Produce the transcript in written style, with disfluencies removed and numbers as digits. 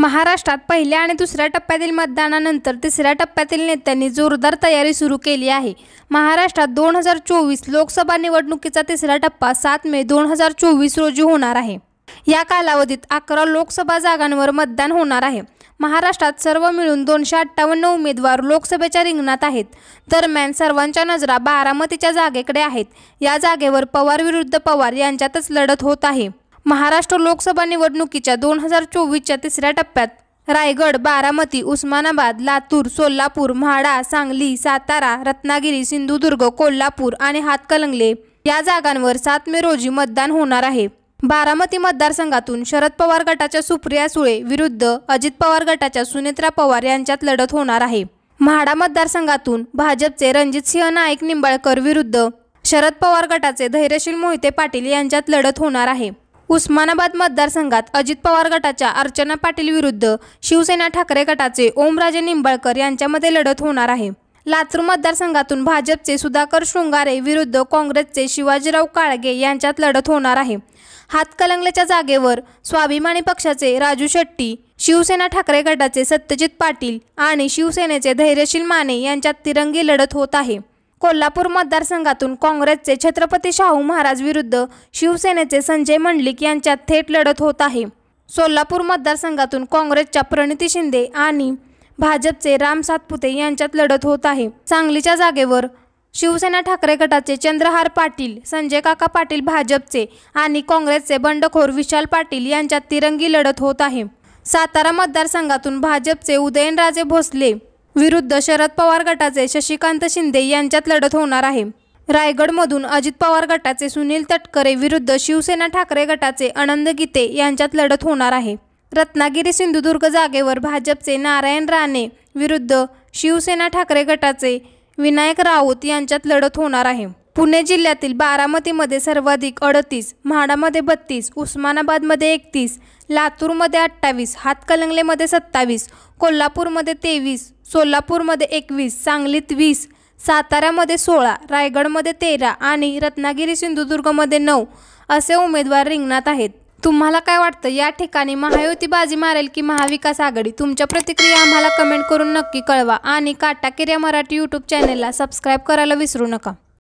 महाराष्ट्रात पहिल्या आणि दुसऱ्या टप्प्यातील मतदानानंतर तिसऱ्या टप्प्यातील नेत्यांनी जोरदार तयारी सुरू केली आहे। महाराष्ट्रात 2024 लोकसभा निवडणुकीचा तिसरा टप्पा 7 मे 2024 रोजी होणार आहे। या कालावधीत 11 लोकसभा जागांवर मतदान होणार आहे। महाराष्ट्रात सर्व मिळून 258 उमेदवार लोकसभेच्या रिंगणात आहेत। दरम्यान सर्वांच्या नजरा बारामतीच्या जागेकडे आहेत। या जागेवर पवार विरुद्ध पवार यांच्यातच लढत होत आहे। महाराष्ट्र लोकसभा निवडणुकीच्या 2024च्या तिसऱ्या टप्प्यात रायगड, बारामती, उस्मानाबाद, लातूर, सोलापूर, म्हाडा, सांगली, सातारा, रत्नागिरी, सिंधुदुर्ग, कोल्हापूर आणि हातकणंगले या जागांवर 7 मे रोजी मतदान होणार आहे। बारामती मतदारसंघातून शरद पवार गटाच्या सुप्रिया सुळे विरुद्ध अजित पवार गटाच्या सुनेत्रा पवार यांच्यात लढत होणार आहे। म्हाडा मतदारसंघातून भाजपचे रणजितसिंह नाईक निंबाळकर विरुद्ध शरद पवार गटाचे धैर्यशील मोहिते पाटील यांच्यात लढत होणार आहे। उस्मानाबाद मतदारसंघात अजित पवार गटाच्या अर्चना पाटील विरुद्ध शिवसेना ठाकरे गटाचे ओमराजे निंबाळकर यांच्यामध्ये लढत होणार आहे। लातूर मतदारसंघातून भाजपचे सुधाकर शृंगारे विरुद्ध काँग्रेसचे शिवाजीराव काळगे यांच्यात लढत होणार आहे। हातकणंगलेच्या जागेवर स्वाभिमानी पक्षाचे राजू शेट्टी, शिवसेना ठाकरे गटाचे सत्यजित पाटील आणि शिवसेनेचे धैर्यशील माने यांच्यात तिरंगी लढत होत आहे। कोल्हापूर मतदारसंघातून काँग्रेसचे छत्रपती शाहू महाराज विरुद्ध शिवसेनेचे संजय मंडलिक यांच्यात थेट लढत होत आहे। सोलापूर मतदारसंघातून काँग्रेसच्या प्रणिती शिंदे आणि भाजपचे राम सातपुते यांच्यात लढत होत आहे। सांगलीच्या जागेवर शिवसेना ठाकरे गटाचे चंद्रहार पाटील, संजय काका पाटील भाजपचे आणि काँग्रेसचे बंडखोर विशाल पाटील यांच्यात तिरंगी लढत होत आहे। सातारा मतदारसंघातून भाजपचे उदयनराजे भोसले विरुद्ध शरद पवार गटाचे शशिकांत शिंदे यांच्यात लढत होणार आहे। रायगडमधून अजित पवार गटाचे सुनील तटकरे विरुद्ध शिवसेना ठाकरे गटाचे आनंद गीते यांच्यात लढत होणार आहे। रत्नागिरी सिंधुदुर्ग जागेवर भाजपचे नारायण राणे विरुद्ध शिवसेना ठाकरे गटाचे विनायक राऊत यांच्यात लढत होणार आहे। पुणे जिल्ह्यातील बारामतीमध्ये सर्वाधिक 38, म्हाडामध्ये 32, उस्मानाबादमध्ये 31, लातूरमध्ये 28, हातकणंगलेमध्ये 27, कोल्हापूरमध्ये 23, सोलापूरमध्ये 21, सांगलीत 20, साताऱ्यामध्ये 16, रायगडमध्ये 13 आणि रत्नागिरी सिंधुदुर्गमध्ये 9 असे उमेदवार रिंगणात आहेत। तुम्हाला काय वाटतं, या ठिकाणी महायुती बाजी मारेल की महाविकास आघाडी? तुमच्या प्रतिक्रिया आम्हाला कमेंट करून नक्की कळवा आणि काटाकेर या मराठी यूट्यूब चॅनेलला सबस्क्राईब करायला विसरू नका।